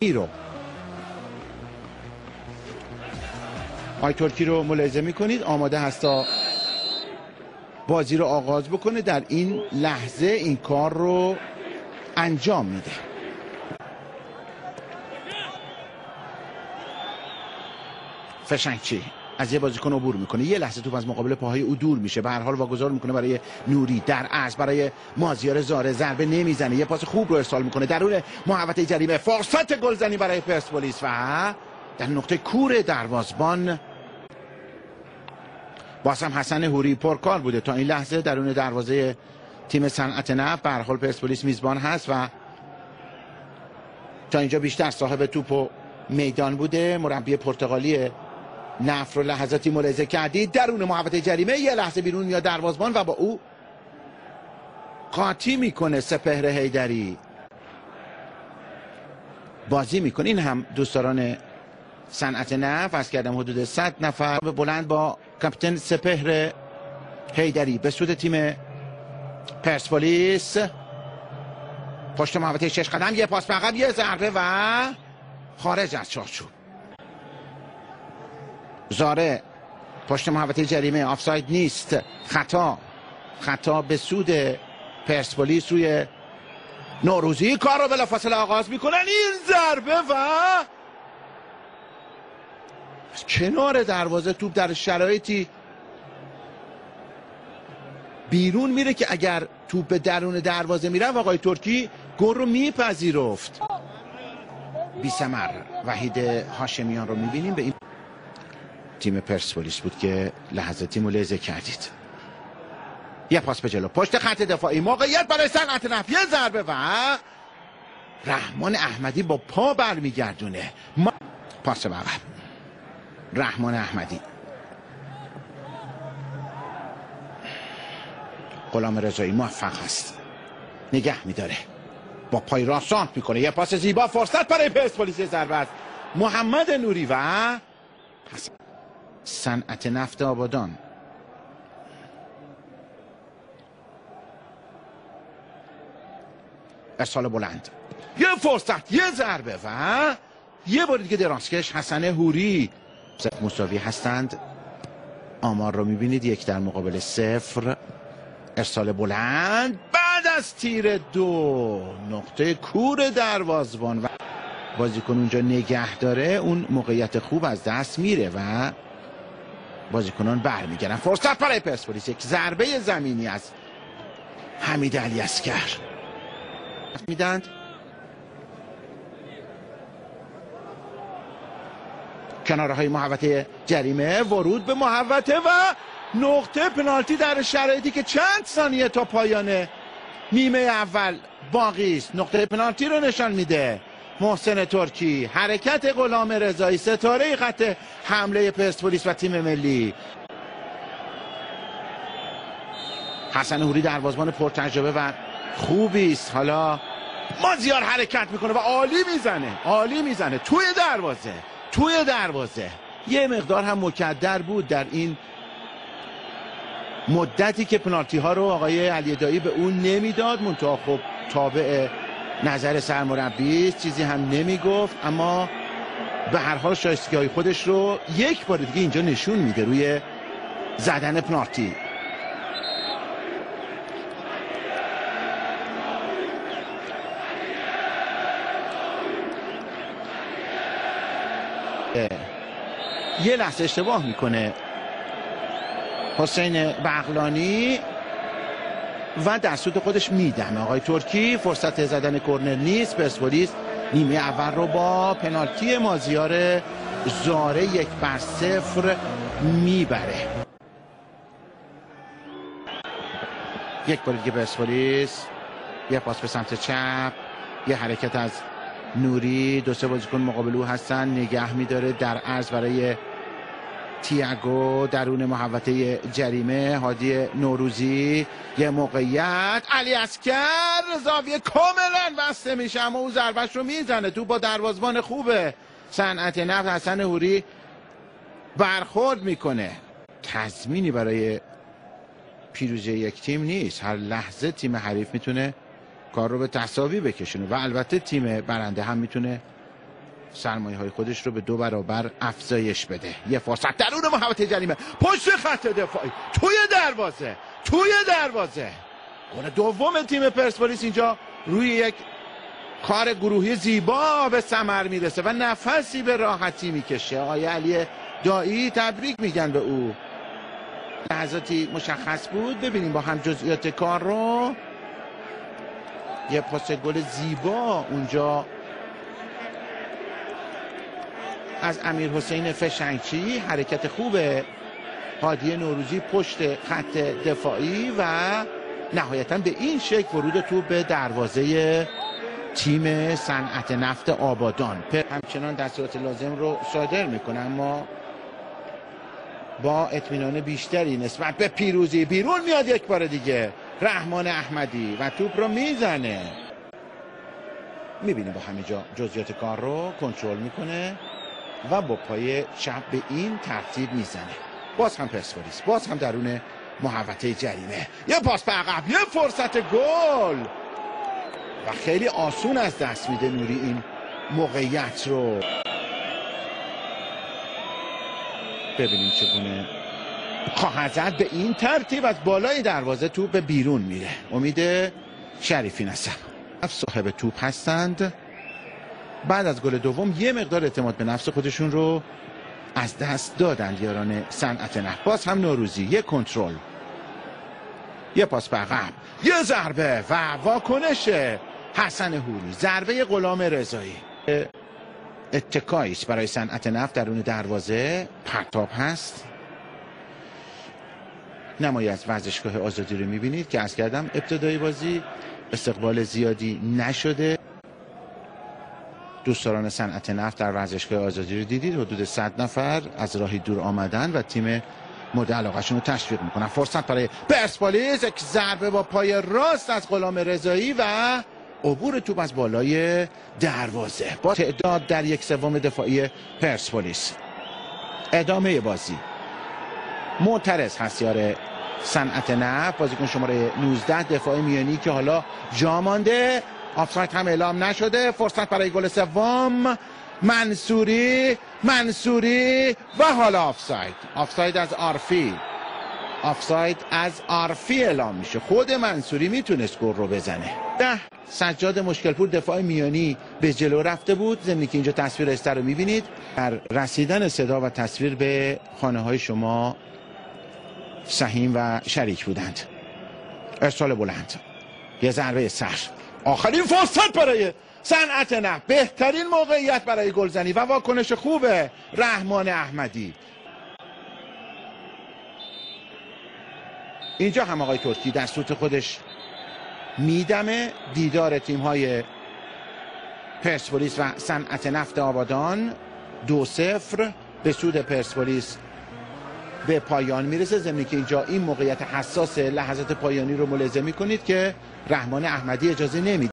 رو آی ترکی رو ملاحظه میکنید آماده هست تا بازی رو آغاز بکنه. در این لحظه این کار رو انجام میده. فشنگچی از یه بازیکن عبور میکنه، یه لحظه توپ از مقابل پاهای او دور میشه، به هر حال واگذار میکنه برای نوری در عرض برای مازیار زاره، ضربه نمیزنه، یه پاس خوب رو ارسال میکنه درون محوطه جریمه، فرصت گلزنی برای پرسپولیس و در نقطه کور دروازه‌بان باز هم حسن حوری پرکار بوده تا این لحظه درون دروازه تیم صنعت نفت. به هر حال پرسپولیس میزبان هست و تا اینجا بیشتر صاحب توپ و میدان بوده. مربی پرتغالی نفت رو لحظاتی ملاحظه کردید درون محوطه جریمه، یه لحظه بیرون میاد دروازه‌بان و با او قاطی میکنه سپهر حیدری. بازی میکنه این هم دوستداران صنعت نفت، از کردم حدود 100 نفر بلند با کاپیتان سپهر حیدری به سود تیم پرسپولیس. پشت محوطه 6 قدم، یه پاس عقب، یه ضربه و خارج از چارچوب. زاره پشت محوطه جریمه، آفساید نیست، خطا به سود پرسپولیس روی نوروزی. کار رو بلافاصله آغاز میکنن، این ضربه و کنار دروازه توپ در شرایطی بیرون میره که اگر توپ به درون دروازه میره آقای ترکی گل رو میپذیرفت. بی ثمر وحید هاشمیان رو میبینیم به این تیم پرسپولیس بود که لحظاتی ملاحظه کردید. یه پاس به جلو پشت خط دفاعی، موقعیت برای صنعت نفت، یه ضربه و رحمان احمدی با پا برمیگردونه. پاس به عقب، رحمان احمدی، غلام رضایی موفق هست، نگه میداره، با پای راست سانت میکنه، یه پاس زیبا، فرصت برای پرسپولیس، ضربه است محمد نوری و صنعت نفت آبادان. ارسال بلند، یه فرصت، یه ضربه و یه بار دیگه درازکش حسن حوری. مساوی هستند، آمار رو میبینید 1 در مقابل 0. ارسال بلند بعد از تیر 2 نقطه کور دروازه‌بان و بازیکن اونجا نگه داره، اون موقعیت خوب از دست میره و بازیکنان برمیگردن. فرصت برای پرسپولیس، یک ضربه زمینی از حمید علیاصغر میدند. کنارهای محوطه جریمه، ورود به محوطه و نقطه پنالتی در شرایطی که چند ثانیه تا پایان نیمه اول باقی است. نقطه پنالتی رو نشان میده محسن ترکی. حرکت غلام رضایی، ستاره خط حمله پرسپولیس و تیم ملی. حسن حوری دروازه‌بان پرتجربه و خوبی است. حالا مازیار حرکت میکنه و عالی میزنه توی دروازه. یه مقدار هم مکدر بود در این مدتی که پنالتی ها رو آقای علیدایی به اون نمیداد، منتها خب تابع نظر سرمربی است، چیزی هم نمیگفت، اما به هر حال شایستگی های خودش رو یک بار دیگه اینجا نشون میده روی زدن پنالتی. یه لحظه اشتباه میکنه حسین بغلانی و در سود خودش میدم آقای ترکی. فرصت زدن کرنر نیست. پرسپولیس نیمه اول رو با پنالتی مازیار زاره 1-0 میبره. یک بار دیگه پرسپولیس، یه پاس به سمت چپ، یه حرکت از نوری، 2-3 بازیکن مقابل او هستن، نگه میداره در عرض برای تییاگو درون محوطه جریمه. هادی نوروزی، یه موقعیت، علیاصغر زاویه کاملا بسته میشه اما او ضربش رو میزنه تو با دروازه‌بان خوبه صنعت نفت. حسن حوری برخورد میکنه. تضمینی برای پیروزی یک تیم نیست، هر لحظه تیم حریف میتونه کار رو به تساوی بکشونه و البته تیم برنده هم میتونه سرمایه‌های خودش رو به 2 برابر افزایش بده. یه فرصت درون محوطه جریمه، پشت خط دفاعی، توی دروازه. گل دوم تیم پرسپولیس اینجا روی یک کار گروهی زیبا به ثمر میرسه و نفسی به راحتی میکشه. آقای علی دایی تبریک میگن به او. لحظاتی مشخص بود. ببینیم با هم جزئیات کار رو. یه پاس گل زیبا اونجا از امیرحسین فشنگچی، حرکت خوب هادی نوروزی پشت خط دفاعی و نهایتا به این شکل ورود توپ به دروازه تیم صنعت نفت آبادان. همچنان دستورات لازم رو صادر میکنه اما با اطمینان بیشتری نسبت به پیروزی. بیرون میاد یک بار دیگه رحمان احمدی و توپ رو میزنه. میبینیم با همینجا جزئیات کار رو کنترل میکنه و با پای چپ به این ترتیب میزنه. باز هم پرسپولیس، باز هم درون محوطه جریمه، یه پاس به عقب، یه فرصت گل و خیلی آسون از دست میده نوری این موقعیت رو. ببینیم چگونه خواهد زد. به این ترتیب از بالای دروازه توپ به بیرون میره. امید شریفی نصر صاحب توپ هستند. بعد از گل دوم یه مقدار اعتماد به نفس خودشون رو از دست دادند یاران صنعت نفت. باز هم نوروزی، یه کنترل، یه پاس به عقب، یه ضربه و واکنش حسن هوری. ضربه غلام رضایی. اتکایی است برای صنعت نفت درون دروازه. پرتاب هست. نمایی از ورزشگاه آزادی رو میبینید که عرض کردم ابتدای بازی استقبال زیادی نشده. دوستداران صنعت نفت در ورزشگاه آزادی رو دیدید، حدود 100 نفر از راهی دور آمدن و تیم مورد علاقه‌شون رو تشویق میکنن. فرصت برای پرسپولیس، یک ضربه با پای راست از غلام رضایی و عبور توپ از بالای دروازه. با تعداد در 1/3 دفاعی پرسپولیس. ادامه بازی. معترض هست یار صنعت نفت، بازیکن شماره 19 دفاع میانی که حالا جا مانده. آفساید هم اعلام نشده. فرصت برای گل سوم. منصوری و حالا آفساید از عارفی اعلام میشه. خود منصوری میتونست گل رو بزنه. سجاد مشکلپور دفاع میانی به جلو رفته بود. ضمن که اینجا تصویر استر رو میبینید. در رسیدن صدا و تصویر به خانه های شما سهیم و شریک بودند. ارسال بلند، یه ضربه سر، آخرین فرصت برای صنعت نفت، بهترین موقعیت برای گلزنی و واکنش خوب رحمان احمدی. اینجا هم آقای ترکی در سوت خودش میدمه دیدار تیم‌های پرسپولیس و صنعت نفت آبادان. 2-0 به سود پرسپولیس به پایان میرسه. ضمن که اینجا این موقعیت حساس لحظات پایانی رو ملاحظه میکنید که رحمان احمدی اجازه نمیده